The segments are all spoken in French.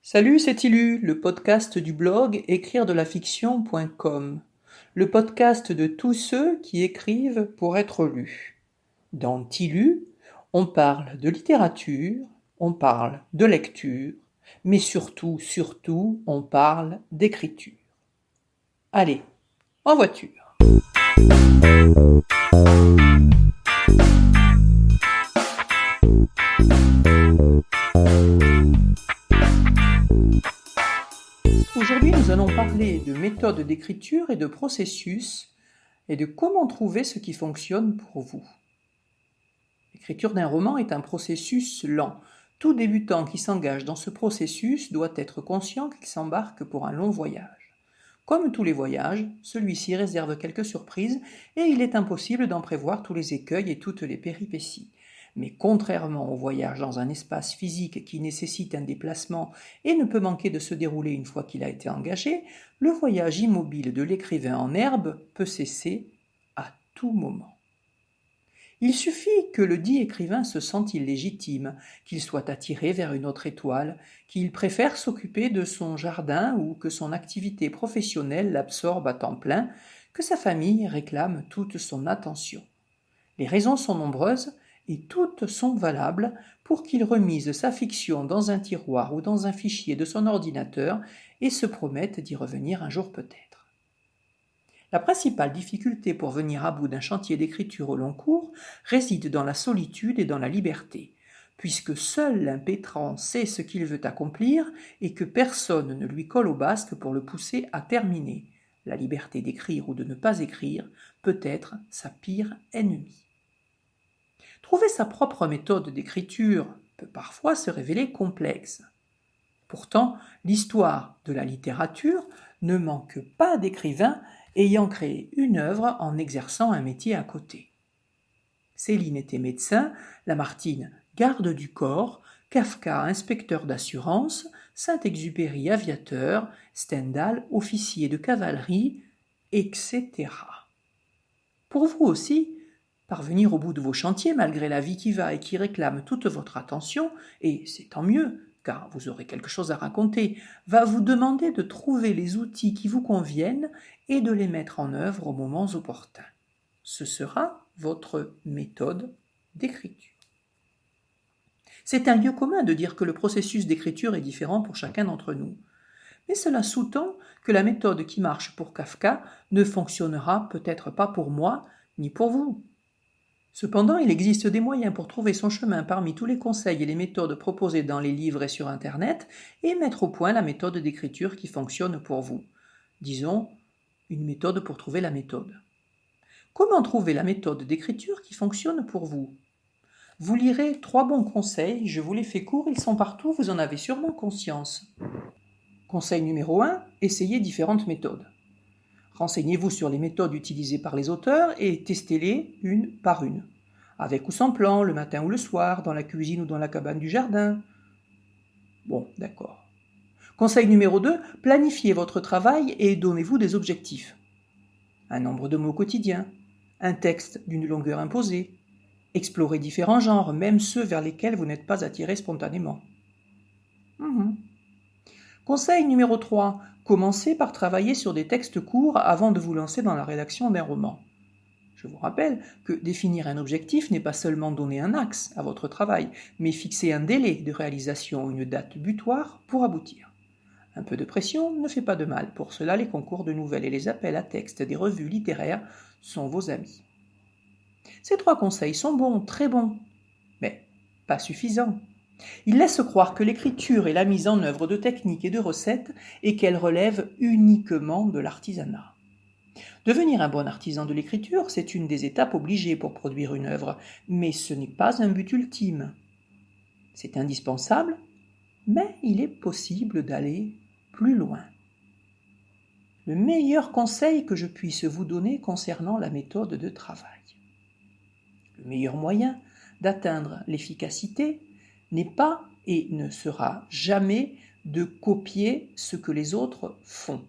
Salut, c'est Tilu, le podcast du blog écrire-de-la-fiction.com, le podcast de tous ceux qui écrivent pour être lus. Dans Tilu, on parle de littérature, on parle de lecture, mais surtout, on parle d'écriture. Allez, en voiture. Aujourd'hui, nous allons parler de méthodes d'écriture et de processus et de comment trouver ce qui fonctionne pour vous. L'écriture d'un roman est un processus lent. Tout débutant qui s'engage dans ce processus doit être conscient qu'il s'embarque pour un long voyage. Comme tous les voyages, celui-ci réserve quelques surprises et il est impossible d'en prévoir tous les écueils et toutes les péripéties. Mais contrairement au voyage dans un espace physique qui nécessite un déplacement et ne peut manquer de se dérouler une fois qu'il a été engagé, le voyage immobile de l'écrivain en herbe peut cesser à tout moment. Il suffit que le dit écrivain se sente illégitime, qu'il soit attiré vers une autre étoile, qu'il préfère s'occuper de son jardin ou que son activité professionnelle l'absorbe à temps plein, que sa famille réclame toute son attention. Les raisons sont nombreuses et toutes sont valables pour qu'il remise sa fiction dans un tiroir ou dans un fichier de son ordinateur et se promette d'y revenir un jour peut-être. La principale difficulté pour venir à bout d'un chantier d'écriture au long cours réside dans la solitude et dans la liberté, puisque seul l'impétrant sait ce qu'il veut accomplir et que personne ne lui colle au basque pour le pousser à terminer. La liberté d'écrire ou de ne pas écrire peut être sa pire ennemie. Trouver sa propre méthode d'écriture peut parfois se révéler complexe. Pourtant, l'histoire de la littérature ne manque pas d'écrivains ayant créé une œuvre en exerçant un métier à côté. Céline était médecin, Lamartine garde du corps, Kafka inspecteur d'assurance, Saint-Exupéry aviateur, Stendhal officier de cavalerie, etc. Pour vous aussi, parvenir au bout de vos chantiers malgré la vie qui va et qui réclame toute votre attention, et c'est tant mieux, car vous aurez quelque chose à raconter, va vous demander de trouver les outils qui vous conviennent et de les mettre en œuvre aux moments opportuns. Ce sera votre méthode d'écriture. C'est un lieu commun de dire que le processus d'écriture est différent pour chacun d'entre nous. Mais cela sous-tend que la méthode qui marche pour Kafka ne fonctionnera peut-être pas pour moi ni pour vous. Cependant, il existe des moyens pour trouver son chemin parmi tous les conseils et les méthodes proposées dans les livres et sur Internet et mettre au point la méthode d'écriture qui fonctionne pour vous. Disons, une méthode pour trouver la méthode. Comment trouver la méthode d'écriture qui fonctionne pour vous ? Vous lirez 3 bons conseils, je vous les fais courts, ils sont partout, vous en avez sûrement conscience. Conseil numéro 1, essayez différentes méthodes. Renseignez-vous sur les méthodes utilisées par les auteurs et testez-les une par une. Avec ou sans plan, le matin ou le soir, dans la cuisine ou dans la cabane du jardin. Bon, d'accord. Conseil numéro 2, planifiez votre travail et donnez-vous des objectifs. Un nombre de mots quotidiens, un texte d'une longueur imposée. Explorez différents genres, même ceux vers lesquels vous n'êtes pas attiré spontanément. Conseil numéro 3, commencez par travailler sur des textes courts avant de vous lancer dans la rédaction d'un roman. Je vous rappelle que définir un objectif n'est pas seulement donner un axe à votre travail, mais fixer un délai de réalisation ou une date butoir pour aboutir. Un peu de pression ne fait pas de mal, pour cela les concours de nouvelles et les appels à texte des revues littéraires sont vos amis. Ces 3 conseils sont bons, très bons, mais pas suffisants. Ils laissent croire que l'écriture est la mise en œuvre de techniques et de recettes et qu'elle relève uniquement de l'artisanat. Devenir un bon artisan de l'écriture, c'est une des étapes obligées pour produire une œuvre, mais ce n'est pas un but ultime. C'est indispensable, mais il est possible d'aller plus loin. Le meilleur conseil que je puisse vous donner concernant la méthode de travail. Le meilleur moyen d'atteindre l'efficacité n'est pas et ne sera jamais de copier ce que les autres font.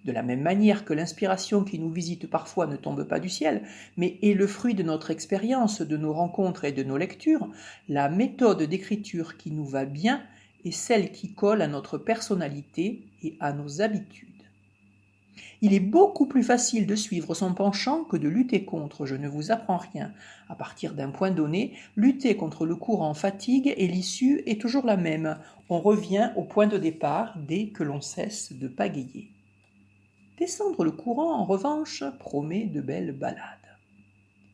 De la même manière que l'inspiration qui nous visite parfois ne tombe pas du ciel, mais est le fruit de notre expérience, de nos rencontres et de nos lectures, la méthode d'écriture qui nous va bien est celle qui colle à notre personnalité et à nos habitudes. Il est beaucoup plus facile de suivre son penchant que de lutter contre. Je ne vous apprends rien. À partir d'un point donné, lutter contre le courant fatigue et l'issue est toujours la même. On revient au point de départ dès que l'on cesse de pagayer. Descendre le courant, en revanche, promet de belles balades.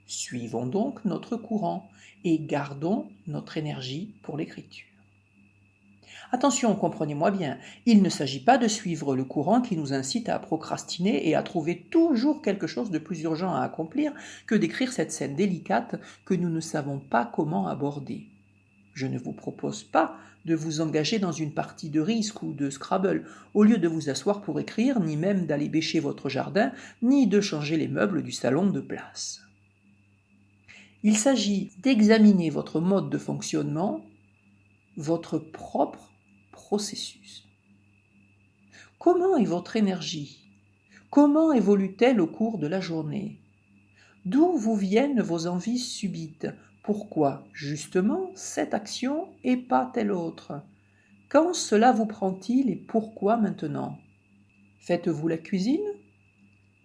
Suivons donc notre courant et gardons notre énergie pour l'écriture. Attention, comprenez-moi bien, il ne s'agit pas de suivre le courant qui nous incite à procrastiner et à trouver toujours quelque chose de plus urgent à accomplir que d'écrire cette scène délicate que nous ne savons pas comment aborder. Je ne vous propose pas de vous engager dans une partie de risque ou de Scrabble, au lieu de vous asseoir pour écrire, ni même d'aller bêcher votre jardin, ni de changer les meubles du salon de place. Il s'agit d'examiner votre mode de fonctionnement, votre propre processus. Comment est votre énergie? Comment évolue-t-elle au cours de la journée? D'où vous viennent vos envies subites? Pourquoi justement cette action et pas telle autre? Quand cela vous prend-il et pourquoi maintenant? Faites-vous la cuisine?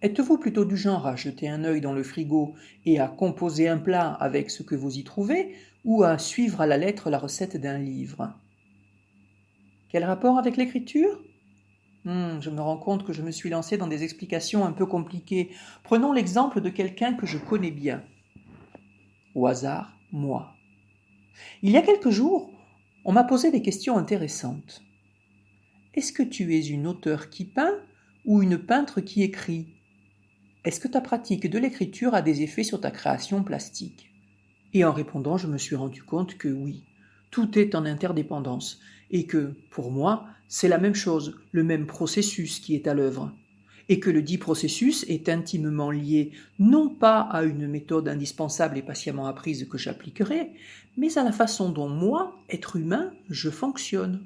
Êtes-vous plutôt du genre à jeter un œil dans le frigo et à composer un plat avec ce que vous y trouvez, ou à suivre à la lettre la recette d'un livre? Quel rapport avec l'écriture? Je me rends compte que je me suis lancé dans des explications un peu compliquées. Prenons l'exemple de quelqu'un que je connais bien. Au hasard, moi. Il y a quelques jours, on m'a posé des questions intéressantes. Est-ce que tu es une auteure qui peint ou une peintre qui écrit? Est-ce que ta pratique de l'écriture a des effets sur ta création plastique? Et en répondant, je me suis rendu compte que oui, tout est en interdépendance et que, pour moi, c'est la même chose, le même processus qui est à l'œuvre. Et que le dit processus est intimement lié non pas à une méthode indispensable et patiemment apprise que j'appliquerai, mais à la façon dont moi, être humain, je fonctionne.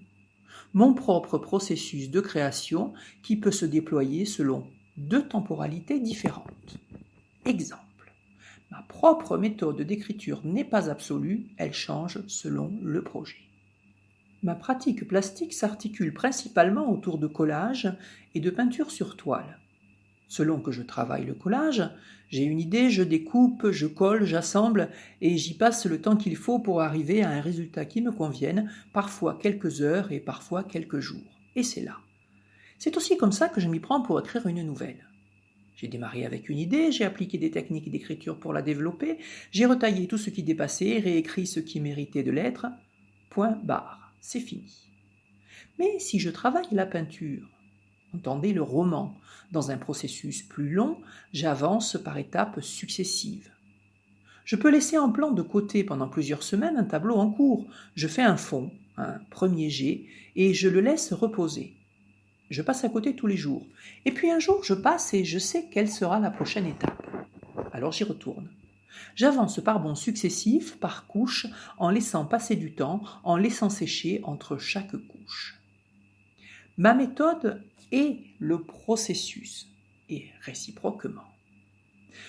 Mon propre processus de création qui peut se déployer selon deux temporalités différentes. Exemple. Ma propre méthode d'écriture n'est pas absolue, elle change selon le projet. Ma pratique plastique s'articule principalement autour de collage et de peinture sur toile. Selon que je travaille le collage, j'ai une idée, je découpe, je colle, j'assemble et j'y passe le temps qu'il faut pour arriver à un résultat qui me convienne, parfois quelques heures et parfois quelques jours. Et c'est là. C'est aussi comme ça que je m'y prends pour écrire une nouvelle. J'ai démarré avec une idée, j'ai appliqué des techniques d'écriture pour la développer, j'ai retaillé tout ce qui dépassait, réécrit ce qui méritait de l'être. Point barre, c'est fini. Mais si je travaille la peinture, entendez le roman, dans un processus plus long, j'avance par étapes successives. Je peux laisser en plan de côté pendant plusieurs semaines un tableau en cours. Je fais un fond, un premier jet, et je le laisse reposer. Je passe à côté tous les jours. Et puis un jour, je passe et je sais quelle sera la prochaine étape. Alors j'y retourne. J'avance par bonds successifs, par couches, en laissant passer du temps, en laissant sécher entre chaque couche. Ma méthode est le processus, et réciproquement.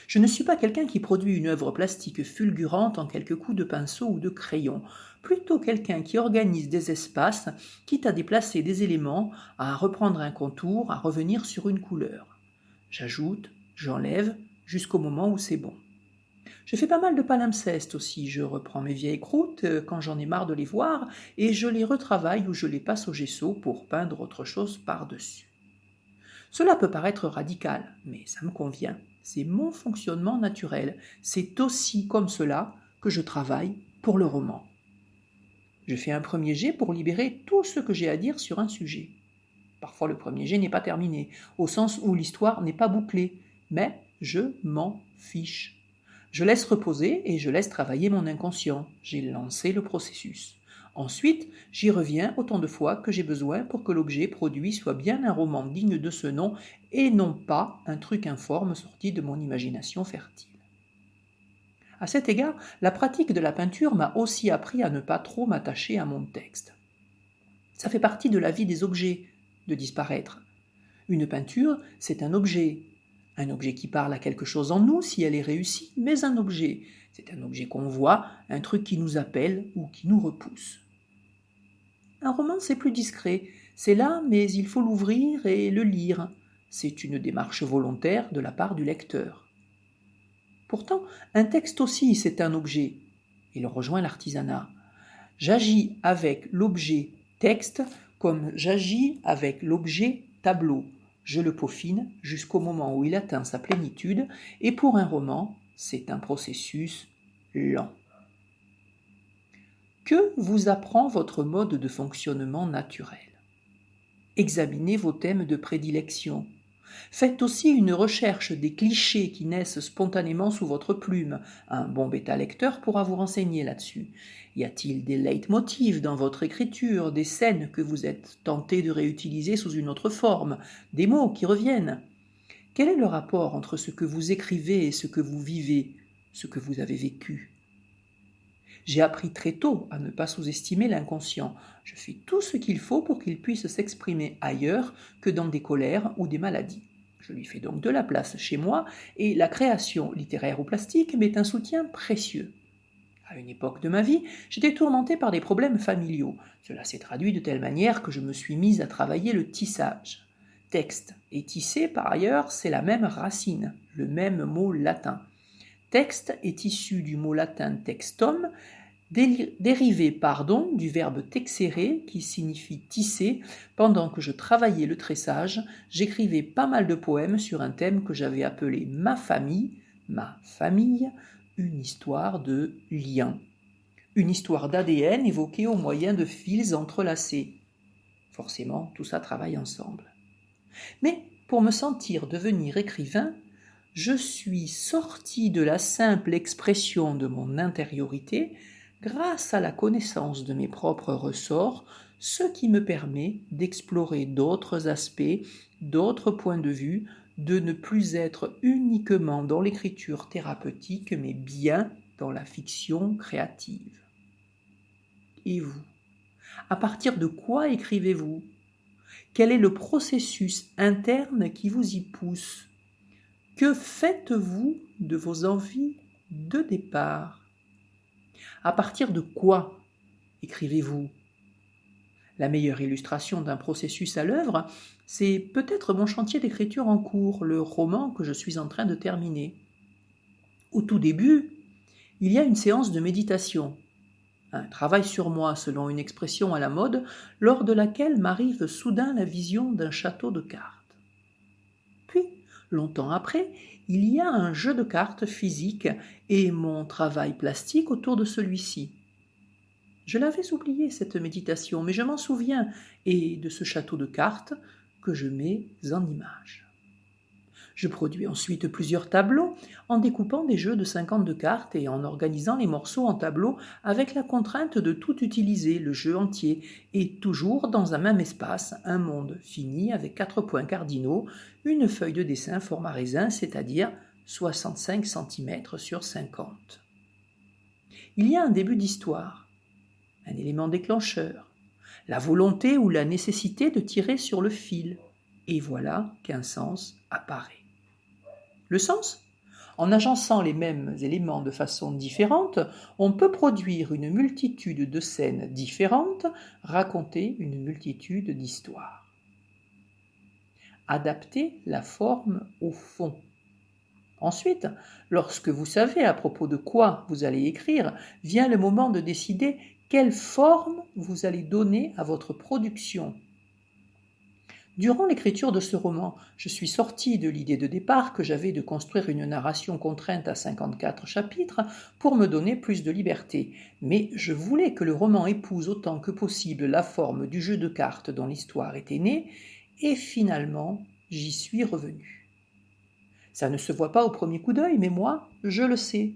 Je ne suis pas quelqu'un qui produit une œuvre plastique fulgurante en quelques coups de pinceau ou de crayon, plutôt quelqu'un qui organise des espaces, quitte à déplacer des éléments, à reprendre un contour, à revenir sur une couleur. J'ajoute, j'enlève, jusqu'au moment où c'est bon. Je fais pas mal de palimpsestes aussi, je reprends mes vieilles croûtes quand j'en ai marre de les voir, et je les retravaille ou je les passe au gesso pour peindre autre chose par-dessus. Cela peut paraître radical, mais ça me convient. C'est mon fonctionnement naturel. C'est aussi comme cela que je travaille pour le roman. Je fais un premier jet pour libérer tout ce que j'ai à dire sur un sujet. Parfois le premier jet n'est pas terminé, au sens où l'histoire n'est pas bouclée, mais je m'en fiche. Je laisse reposer et je laisse travailler mon inconscient. J'ai lancé le processus. Ensuite, j'y reviens autant de fois que j'ai besoin pour que l'objet produit soit bien un roman digne de ce nom et non pas un truc informe sorti de mon imagination fertile. À cet égard, la pratique de la peinture m'a aussi appris à ne pas trop m'attacher à mon texte. Ça fait partie de la vie des objets, de disparaître. Une peinture, c'est un objet qui parle à quelque chose en nous si elle est réussie, mais un objet, c'est un objet qu'on voit, un truc qui nous appelle ou qui nous repousse. Un roman, c'est plus discret. C'est là, mais il faut l'ouvrir et le lire. C'est une démarche volontaire de la part du lecteur. Pourtant, un texte aussi, c'est un objet. Il rejoint l'artisanat. J'agis avec l'objet texte comme j'agis avec l'objet tableau. Je le peaufine jusqu'au moment où il atteint sa plénitude, et pour un roman, c'est un processus lent. Que vous apprend votre mode de fonctionnement naturel? Examinez vos thèmes de prédilection. Faites aussi une recherche des clichés qui naissent spontanément sous votre plume. Un bon bêta-lecteur pourra vous renseigner là-dessus. Y a-t-il des leitmotivs dans votre écriture, des scènes que vous êtes tenté de réutiliser sous une autre forme, des mots qui reviennent? Quel est le rapport entre ce que vous écrivez et ce que vous vivez, ce que vous avez vécu? J'ai appris très tôt à ne pas sous-estimer l'inconscient. Je fais tout ce qu'il faut pour qu'il puisse s'exprimer ailleurs que dans des colères ou des maladies. Je lui fais donc de la place chez moi et la création littéraire ou plastique m'est un soutien précieux. À une époque de ma vie, j'étais tourmentée par des problèmes familiaux. Cela s'est traduit de telle manière que je me suis mise à travailler le tissage. Texte et tisser, par ailleurs, c'est la même racine, le même mot latin. Texte est issu du mot latin textum, dérivé du verbe texere qui signifie tisser. Pendant que je travaillais le tressage, j'écrivais pas mal de poèmes sur un thème que j'avais appelé ma famille, une histoire de lien, une histoire d'ADN évoquée au moyen de fils entrelacés. Forcément, tout ça travaille ensemble. Mais pour me sentir devenir écrivain, je suis sorti de la simple expression de mon intériorité grâce à la connaissance de mes propres ressorts, ce qui me permet d'explorer d'autres aspects, d'autres points de vue, de ne plus être uniquement dans l'écriture thérapeutique, mais bien dans la fiction créative. Et vous? À partir de quoi écrivez-vous? Quel est le processus interne qui vous y pousse? Que faites-vous de vos envies de départ? À partir de quoi écrivez-vous? La meilleure illustration d'un processus à l'œuvre, c'est peut-être mon chantier d'écriture en cours, le roman que je suis en train de terminer. Au tout début, il y a une séance de méditation, un travail sur moi selon une expression à la mode, lors de laquelle m'arrive soudain la vision d'un château de cartes. Puis, longtemps après, il y a un jeu de cartes physique et mon travail plastique autour de celui-ci. Je l'avais oublié, cette méditation, mais je m'en souviens, et de ce château de cartes que je mets en image. Je produis ensuite plusieurs tableaux en découpant des jeux de 52 cartes et en organisant les morceaux en tableaux avec la contrainte de tout utiliser, le jeu entier, et toujours dans un même espace, un monde fini avec 4 points cardinaux, une feuille de dessin format raisin, c'est-à-dire 65 cm sur 50. Il y a un début d'histoire, un élément déclencheur, la volonté ou la nécessité de tirer sur le fil, et voilà qu'un sens apparaît. Le sens? En agençant les mêmes éléments de façon différente, on peut produire une multitude de scènes différentes, raconter une multitude d'histoires. Adapter la forme au fond. Ensuite, lorsque vous savez à propos de quoi vous allez écrire, vient le moment de décider quelle forme vous allez donner à votre production. Durant l'écriture de ce roman, je suis sortie de l'idée de départ que j'avais de construire une narration contrainte à 54 chapitres pour me donner plus de liberté, mais je voulais que le roman épouse autant que possible la forme du jeu de cartes dont l'histoire était née, et finalement, j'y suis revenue. Ça ne se voit pas au premier coup d'œil, mais moi, je le sais.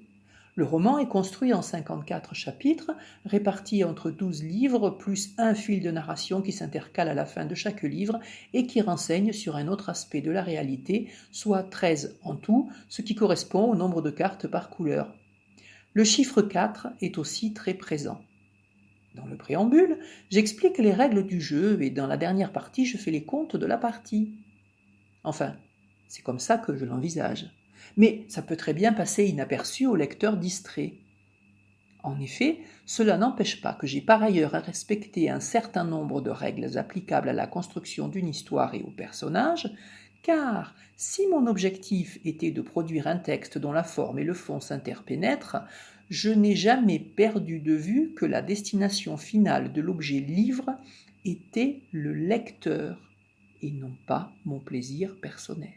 Le roman est construit en 54 chapitres, répartis entre 12 livres, plus un fil de narration qui s'intercale à la fin de chaque livre et qui renseigne sur un autre aspect de la réalité, soit 13 en tout, ce qui correspond au nombre de cartes par couleur. Le chiffre 4 est aussi très présent. Dans le préambule, j'explique les règles du jeu et dans la dernière partie, je fais les comptes de la partie. Enfin, c'est comme ça que je l'envisage. Mais ça peut très bien passer inaperçu au lecteur distrait. En effet, cela n'empêche pas que j'ai par ailleurs à respecter un certain nombre de règles applicables à la construction d'une histoire et aux personnages, car si mon objectif était de produire un texte dont la forme et le fond s'interpénètrent, je n'ai jamais perdu de vue que la destination finale de l'objet livre était le lecteur et non pas mon plaisir personnel.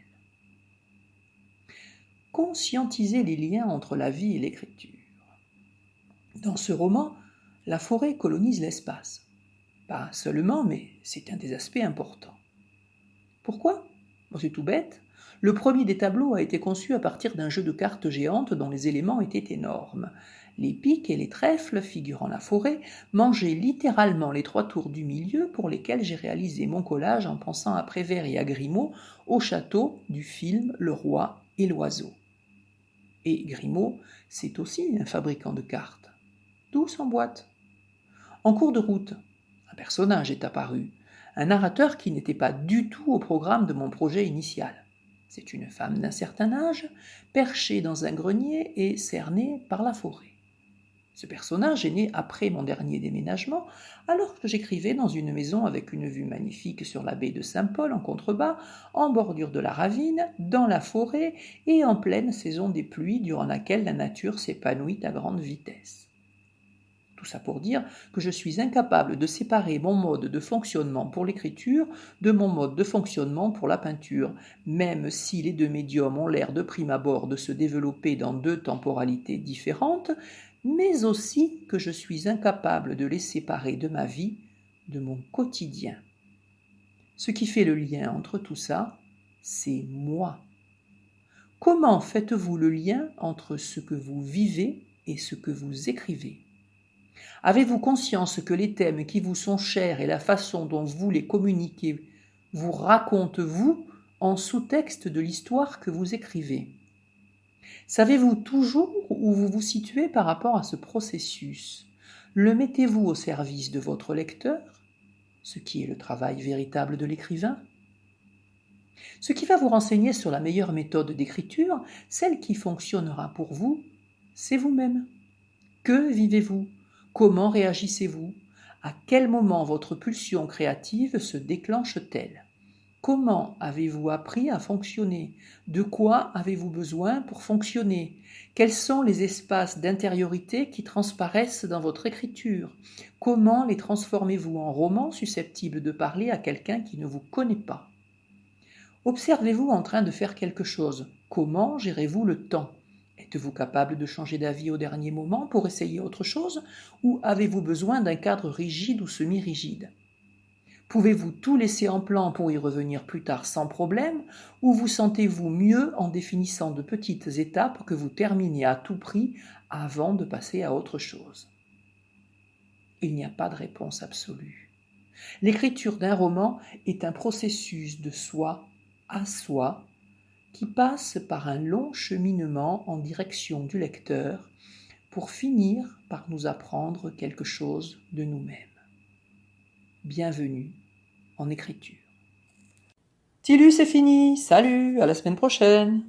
Conscientiser les liens entre la vie et l'écriture. Dans ce roman, la forêt colonise l'espace. Pas seulement, mais c'est un des aspects importants. Pourquoi ? C'est tout bête. Le premier des tableaux a été conçu à partir d'un jeu de cartes géantes dont les éléments étaient énormes. Les piques et les trèfles, figurant la forêt, mangeaient littéralement les 3 tours du milieu pour lesquels j'ai réalisé mon collage en pensant à Prévert et à Grimaud au château du film Le Roi et l'Oiseau. Et Grimaud, c'est aussi un fabricant de cartes. Tout s'emboîte. En cours de route, un personnage est apparu, un narrateur qui n'était pas du tout au programme de mon projet initial. C'est une femme d'un certain âge, perchée dans un grenier et cernée par la forêt. Ce personnage est né après mon dernier déménagement, alors que j'écrivais dans une maison avec une vue magnifique sur la baie de Saint-Paul en contrebas, en bordure de la ravine, dans la forêt et en pleine saison des pluies durant laquelle la nature s'épanouit à grande vitesse. Tout ça pour dire que je suis incapable de séparer mon mode de fonctionnement pour l'écriture de mon mode de fonctionnement pour la peinture, même si les deux médiums ont l'air de prime abord de se développer dans 2 temporalités différentes, mais aussi que je suis incapable de les séparer de ma vie, de mon quotidien. Ce qui fait le lien entre tout ça, c'est moi. Comment faites-vous le lien entre ce que vous vivez et ce que vous écrivez ? Avez-vous conscience que les thèmes qui vous sont chers et la façon dont vous les communiquez vous racontent vous en sous-texte de l'histoire que vous écrivez ? Savez-vous toujours où vous vous situez par rapport à ce processus ? Le mettez-vous au service de votre lecteur, ce qui est le travail véritable de l'écrivain ? Ce qui va vous renseigner sur la meilleure méthode d'écriture, celle qui fonctionnera pour vous, c'est vous-même. Que vivez-vous ? Comment réagissez-vous ? À quel moment votre pulsion créative se déclenche-t-elle ? Comment avez-vous appris à fonctionner ? De quoi avez-vous besoin pour fonctionner ? Quels sont les espaces d'intériorité qui transparaissent dans votre écriture ? Comment les transformez-vous en romans susceptibles de parler à quelqu'un qui ne vous connaît pas ? Observez-vous en train de faire quelque chose. Comment gérez-vous le temps ? Êtes-vous capable de changer d'avis au dernier moment pour essayer autre chose, ou avez-vous besoin d'un cadre rigide ou semi-rigide ? Pouvez-vous tout laisser en plan pour y revenir plus tard sans problème, ou vous sentez-vous mieux en définissant de petites étapes que vous terminez à tout prix avant de passer à autre chose ? Il n'y a pas de réponse absolue. L'écriture d'un roman est un processus de soi à soi, qui passe par un long cheminement en direction du lecteur pour finir par nous apprendre quelque chose de nous-mêmes. Bienvenue en écriture. Tilu, c'est fini. Salut, à la semaine prochaine.